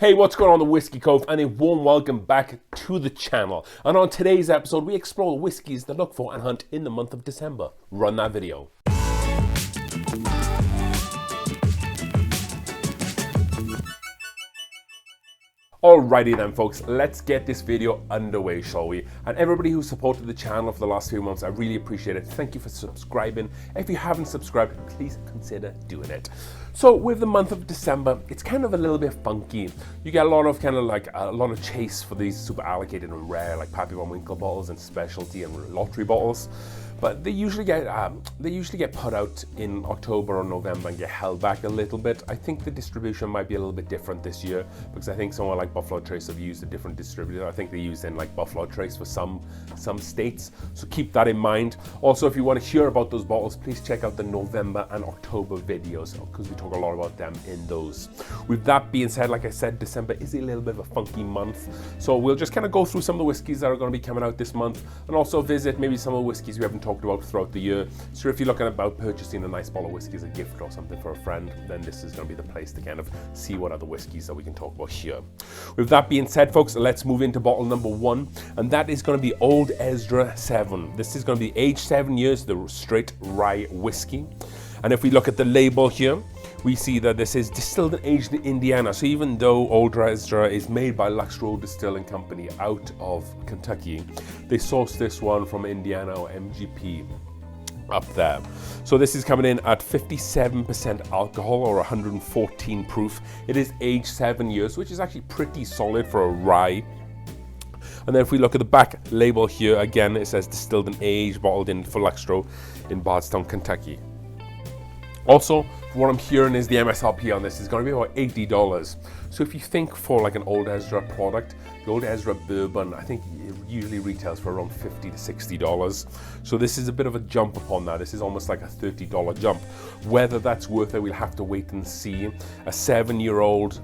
Hey, what's going on the Whiskey Cove, and a warm welcome back to the channel. And on today's episode, we explore whiskeys to look for and hunt in the month of December. Run that video. Alrighty then folks, let's get this video underway, shall we? And everybody who supported the channel for the last few months, I really appreciate it. Thank you for subscribing. If you haven't subscribed, please consider doing it. So with the month of December, it's kind of a little bit funky. You get a lot of a lot of chase for these super allocated and rare, like Pappy Van Winkle bottles and specialty and lottery bottles. But they usually get put out in October or November and get held back a little bit. I think the distribution might be a little bit different this year because I think somewhere like Buffalo Trace have used a different distributor. I think they used in like Buffalo Trace for some states. So keep that in mind. Also, if you want to hear about those bottles, please check out the November and October videos because we talk a lot about them in those. With that being said, like I said, December is a little bit of a funky month. So we'll just kind of go through some of the whiskeys that are going to be coming out this month and also visit maybe some of the whiskeys we haven't talked about throughout the year. So if you're looking about purchasing a nice bottle of whiskey as a gift or something for a friend, then this is going to be the place to kind of see what other whiskeys that we can talk about here. With that being said, folks, let's move into bottle number one, and that is going to be Old Ezra 7. This is going to be aged 7 years, the straight rye whiskey. And if we look at the label here, we see that this is distilled and aged in Indiana. So even though Old Ezra is made by Lux Row Distilling Company out of Kentucky, they sourced this one from Indiana or MGP up there. So this is coming in at 57% alcohol or 114 proof. It is aged 7 years, which is actually pretty solid for a rye. And then if we look at the back label here, again, it says distilled and aged, bottled in for Lux Row in Bardstown, Kentucky. Also, what I'm hearing is the MSRP on this is going to be about $80. So if you think for like an Old Ezra product, the Old Ezra Bourbon, I think it usually retails for around $50 to $60. So this is a bit of a jump upon that. This is almost like a $30 jump. Whether that's worth it, we'll have to wait and see. A 7-year-old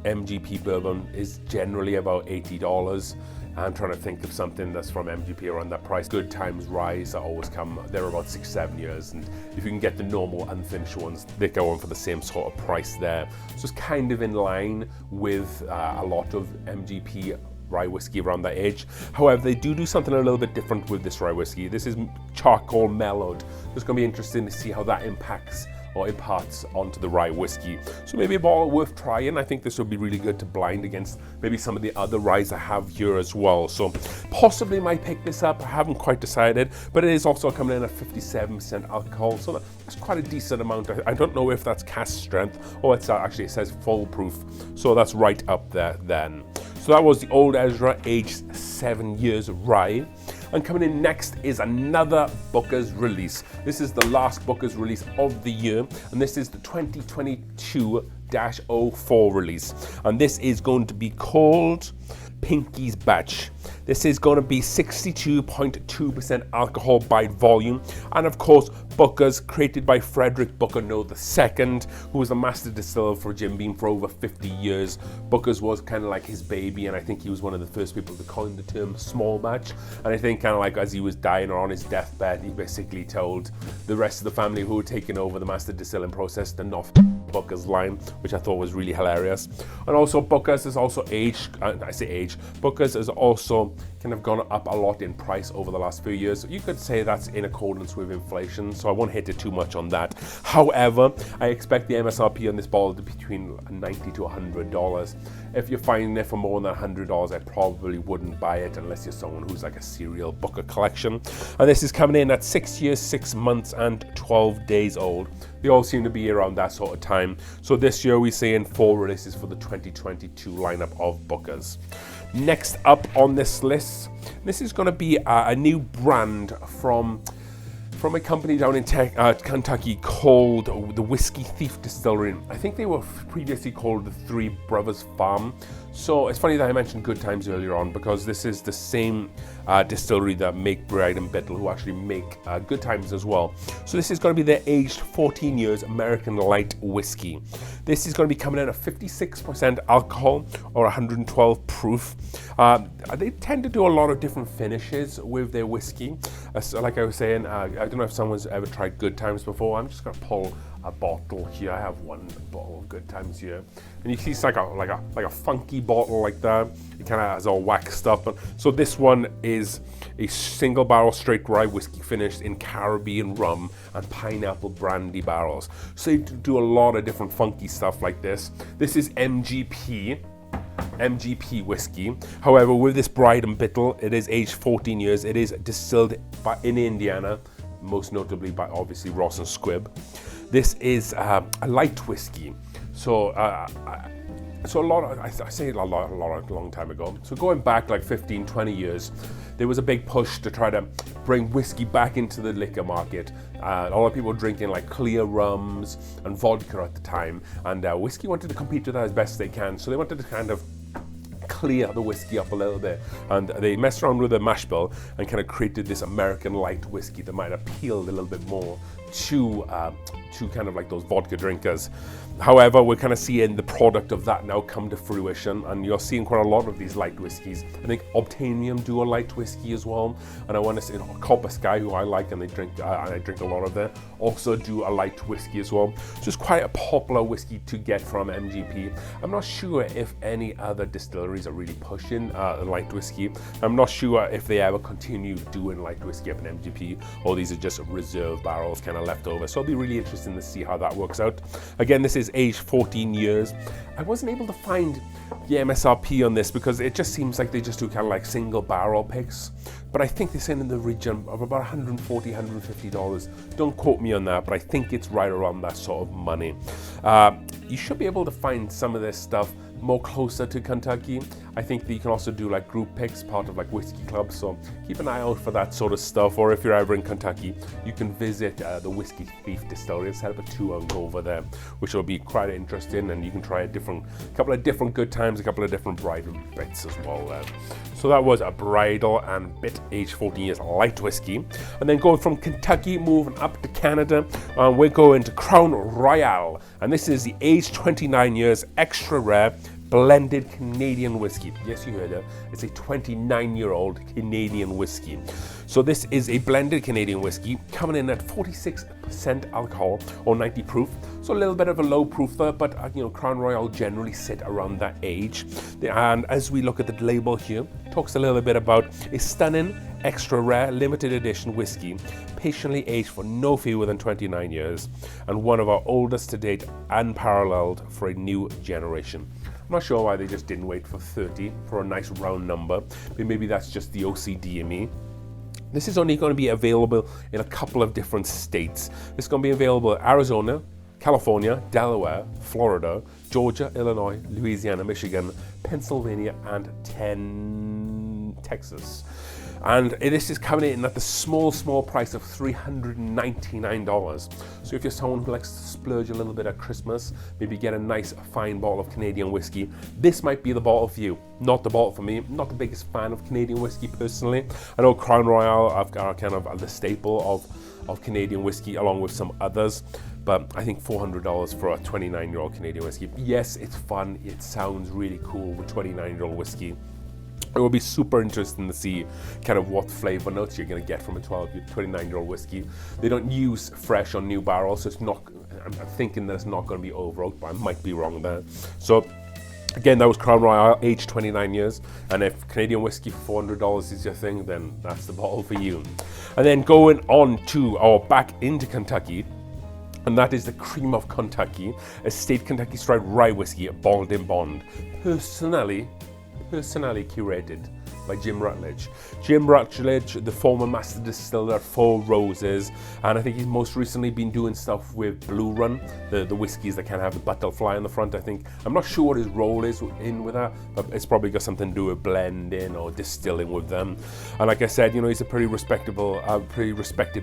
MGP Bourbon is generally about $80. I'm trying to think of something that's from MGP around that price. Good Times Ryes that always come, they're about 6-7 years, and if you can get the normal unfinished ones, they go on for the same sort of price there. So it's kind of in line with a lot of MGP rye whiskey around that age. However, they do something a little bit different with this rye whiskey. This is charcoal mellowed. It's going to be interesting to see how that impacts or imparts onto the rye whiskey. So maybe a bottle worth trying. I think this would be really good to blind against maybe some of the other ryes I have here as well. So possibly might pick this up. I haven't quite decided, but it is also coming in at 57% alcohol. So that's quite a decent amount. I don't know if that's cask strength or it's actually, it says full proof. So that's right up there then. So that was the Old Ezra aged 7 years rye. And coming in next is another Booker's release. This is the last Booker's release of the year, and this is the 2022-04 release. And this is going to be called Pinky's Batch. This is going to be 62.2% alcohol by volume. And of course, Booker's, created by Frederick Booker Noe II, who was a master distiller for Jim Beam for over 50 years. Booker's was kind of like his baby, and I think he was one of the first people to coin the term small batch. And I think kind of like as he was dying or on his deathbed, he basically told the rest of the family who had taken over the master distilling process to not Booker's line, which I thought was really hilarious. And also Booker's is also aged, Booker's is also kind of gone up a lot in price over the last few years. So you could say that's in accordance with inflation, so I won't hit it too much on that. However, I expect the MSRP on this bottle to be between $90 to $100. If you're finding it for more than $100, I probably wouldn't buy it unless you're someone who's like a serial Booker collection. And this is coming in at 6 years, 6 months, and 12 days old. They all seem to be around that sort of time. So this year we're seeing 4 releases for the 2022 lineup of Booker's. Next up on this list, this is going to be a new brand from a company down in Kentucky called the Whiskey Thief Distillery. I think they were previously called the Three Brothers Farm. So it's funny that I mentioned Good Times earlier on because this is the same distillery that make Bride and Biddle, who actually make Good Times as well. So this is going to be their aged 14 years American light whiskey. This is going to be coming in at 56% alcohol or 112 proof. They tend to do a lot of different finishes with their whiskey. So like I was saying, I don't know if someone's ever tried Good Times before. I'm just going to pull a bottle here. I have one bottle of Good Times here, and you see it's like a funky bottle like that. It kind of has all waxed up. And so this one is a single barrel straight rye whiskey finished in Caribbean rum and pineapple brandy barrels. So they do a lot of different funky stuff like this. This is MGP whiskey. However, with this Bride and Bittle, it is aged 14 years. It is distilled in Indiana, most notably by obviously Ross and Squibb. This is a light whiskey. So a long time ago. So going back like 15, 20 years, there was a big push to try to bring whiskey back into the liquor market. A lot of people were drinking like clear rums and vodka at the time, and whiskey wanted to compete with that as best they can. So they wanted to kind of clear the whiskey up a little bit, and they messed around with the mash bill and kind of created this American light whiskey that might appeal a little bit more to kind of like those vodka drinkers. However, we're kind of seeing the product of that now come to fruition, and you're seeing quite a lot of these light whiskies. I think Obtainium do a light whiskey as well, and I want to say Copper Sky, who I like, and I drink a lot of them, also do a light whiskey as well. Just quite a popular whiskey to get from MGP. I'm not sure if any other distilleries are really pushing light whiskey. I'm not sure if they ever continue doing light whiskey up in MGP, or these are just reserve barrels kind of left over. So it'll be really interesting to see how that works out. Again, this is aged 14 years. I wasn't able to find the MSRP on this because it just seems like they just do kind of like single barrel picks, but I think they're saying in the region of about $140, $150. Don't quote me on that, but I think it's right around that sort of money. You should be able to find some of this stuff more closer to Kentucky. I think that you can also do like group picks, part of like whiskey clubs, so keep an eye out for that sort of stuff. Or if you're ever in Kentucky, you can visit the Whiskey Thief Distillery and set up a tour and go over there, which will be quite interesting, and you can try a couple of different Good Times, a couple of different bridal bits as well there. So that was a bridal and bit aged 14 years light whiskey. And then going from Kentucky, moving up to Canada, we're going to Crown Royal, and this is the aged 29 years extra rare blended Canadian whiskey. Yes, you heard it. It's a 29-year-old Canadian whiskey. So this is a blended Canadian whiskey coming in at 46% alcohol or 90 proof. So a little bit of a low proof there, but Crown Royal generally sit around that age. And as we look at the label here, it talks a little bit about a stunning, extra rare, limited edition whiskey, patiently aged for no fewer than 29 years, and one of our oldest to date, unparalleled for a new generation. I'm not sure why they just didn't wait for 30 for a nice round number, but maybe that's just the OCD in me. This is only going to be available in a couple of different states. It's going to be available in Arizona, California, Delaware, Florida, Georgia, Illinois, Louisiana, Michigan, Pennsylvania, and Texas. And this is coming in at the small price of $399. So if you're someone who likes to splurge a little bit at Christmas, maybe get a nice fine bottle of Canadian whiskey, this might be the bottle for you. Not the bottle for me. I'm not the biggest fan of Canadian whiskey personally. I know Crown Royal are kind of the staple of Canadian whiskey along with some others, but I think $400 for a 29-year-old Canadian whiskey. Yes, it's fun. It sounds really cool with 29-year-old whiskey. It will be super interesting to see kind of what flavor notes you're going to get from a 29-year-old whiskey. They don't use fresh or new barrels, so it's not. I'm thinking that it's not going to be over oaked, but I might be wrong there. So again, that was Crown Royal, aged 29 years. And if Canadian whiskey for $400 is your thing, then that's the bottle for you. And then going on to back into Kentucky, and that is the Cream of Kentucky, Estate Kentucky Striped Rye Whiskey, bottled in bond. Personally curated by Jim Rutledge. Jim Rutledge, the former master distiller at Four Roses, and I think he's most recently been doing stuff with Blue Run, the whiskies that kind of have the butterfly on the front. I'm not sure what his role is in with that, but it's probably got something to do with blending or distilling with them. And like I said, he's a pretty respected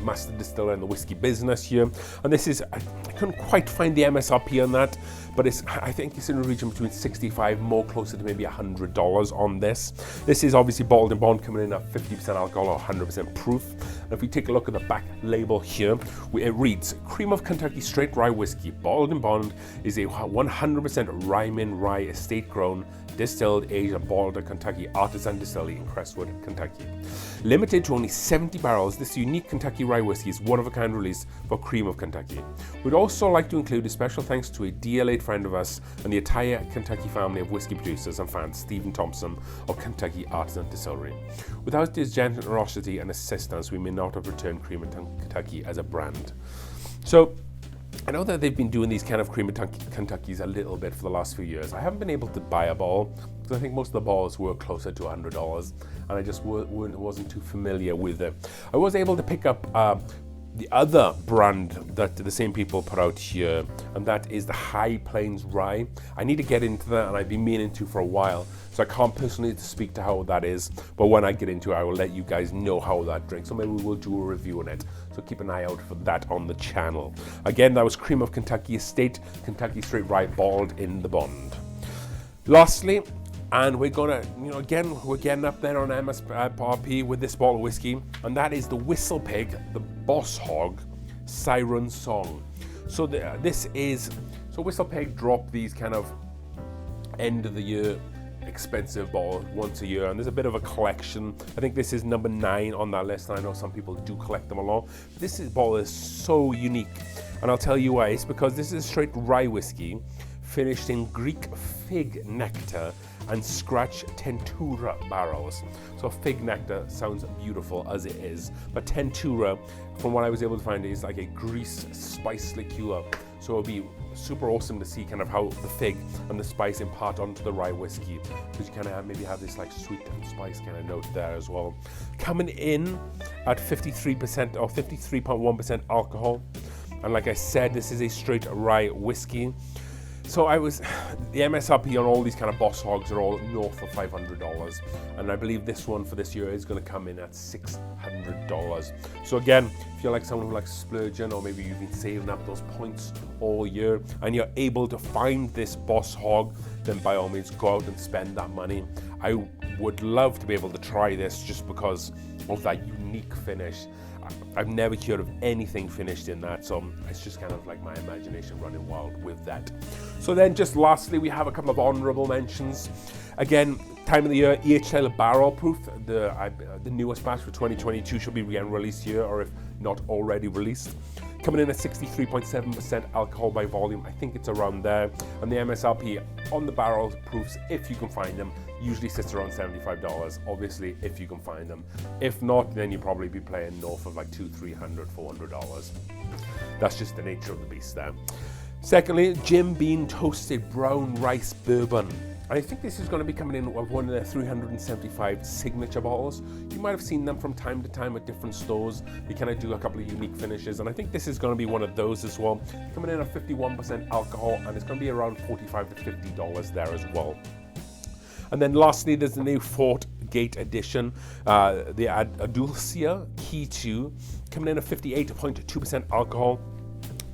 master distiller in the whiskey business here. And this is, I couldn't quite find the MSRP on that, but I think it's in the region between $65, more closer to maybe $100 on this. This is obviously bottled in bond, coming in at 50% alcohol or 100% proof. And if we take a look at the back label here, it reads, Cream of Kentucky Straight Rye Whiskey, bottled in bond, is a 100% Ryman Rye estate grown distilled, aged, and bottled at Kentucky Artisan Distillery in Crestwood, Kentucky. Limited to only 70 barrels, this unique Kentucky Rye whiskey is one-of-a-kind release for Cream of Kentucky. We'd also like to include a special thanks to a dear-late friend of us and the entire Kentucky family of whiskey producers and fans, Stephen Thompson of Kentucky Artisan Distillery. Without his generosity and assistance, we may not have returned Cream of Kentucky as a brand. So, I know that they've been doing these kind of Cream of Kentuckys a little bit for the last few years. I haven't been able to buy a bottle because I think most of the bottles were closer to $100 and I just wasn't too familiar with it. I was able to pick up the other brand that the same people put out here, and that is the High Plains Rye. I need to get into that, and I've been meaning to for a while, so I can't personally speak to how that is, but when I get into it, I will let you guys know how that drinks, so maybe we'll do a review on it, so keep an eye out for that on the channel. Again, that was Cream of Kentucky Estate, Kentucky Straight Rye, bottled in the Bond. Lastly, and we're gonna, again, we're getting up there on MSRP with this bottle of whiskey, and that is the WhistlePig, the Boss Hog Siren Song. So WhistlePig drop these kind of end of the year expensive bottles once a year, and there's a bit of a collection. I think this is number 9 on that list, and I know some people do collect them a lot. This bottle is so unique, and I'll tell you why. It's because this is straight rye whiskey finished in Greek fig nectar and scratch Tentura barrels. So fig nectar sounds beautiful as it is, but Tentura, from what I was able to find, is like a grease spice liqueur. So it'll be super awesome to see kind of how the fig and the spice impart onto the rye whiskey, because you kind of maybe have this like sweet and spice kind of note there as well. Coming in at 53% or 53.1% alcohol, and like I said, this is a straight rye whiskey. So the MSRP on all these kind of Boss Hogs are all north of $500, and I believe this one for this year is going to come in at $600. So again, if you're like someone who likes splurging, or maybe you've been saving up those points all year and you're able to find this Boss Hog, then by all means go out and spend that money. I would love to be able to try this just because of that unique finish. I've never heard of anything finished in that, so it's just kind of like my imagination running wild with that. So then just lastly, we have a couple of honorable mentions. Again, time of the year, EH barrel proof, the newest batch for 2022 should be again released here, or if not already released. Coming in at 63.7% alcohol by volume, I think it's around there. And the MSRP on the barrel proofs, if you can find them, usually sits around $75, obviously, if you can find them. If not, then you'll probably be playing north of like $200, $300, $400. That's just the nature of the beast there. Secondly, Jim Beam Toasted Brown Rice Bourbon. I think this is going to be coming in with one of their 375 signature bottles. You might have seen them from time to time at different stores. They kind of do a couple of unique finishes, and I think this is going to be one of those as well. Coming in at 51% alcohol, and it's going to be around $45 to $50 there as well. And then lastly, there's the new Fort Gate edition, the Adulcia Key 2, coming in at 58.2% alcohol.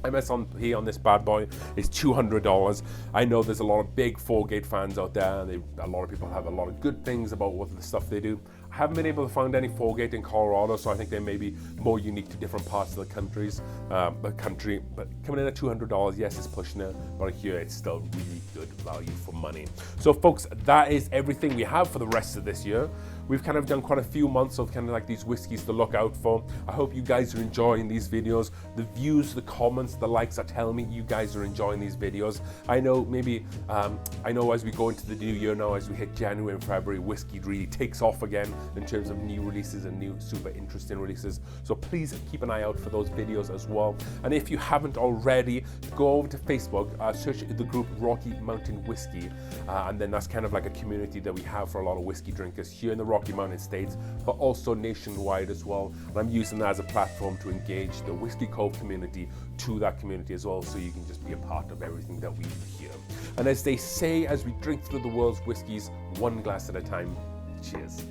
MSRP on this bad boy is $200. I know there's a lot of big Fort Gate fans out there, and a lot of people have a lot of good things about what the stuff they do. I haven't been able to find any Fort Gate in Colorado, so I think they may be more unique to different parts of the country. But coming in at $200, yes, it's pushing it, but here it's still really good value for money. So folks, that is everything we have for the rest of this year. We've kind of done quite a few months of kind of like these whiskeys to look out for. I hope you guys are enjoying these videos. The views, the comments, the likes are telling me you guys are enjoying these videos. I know maybe, I know as we go into the new year now, as we hit January and February, whiskey really takes off again in terms of new releases and new super interesting releases. So please keep an eye out for those videos as well. And if you haven't already, go over to Facebook, search the group Rocky Mountain Whiskey, and then that's kind of like a community that we have for a lot of whiskey drinkers here in the Rocky Mountain States, but also nationwide as well. And I'm using that as a platform to engage the Whiskey Cove community to that community as well, so you can just be a part of everything that we do here. And as they say, as we drink through the world's whiskeys, one glass at a time, cheers.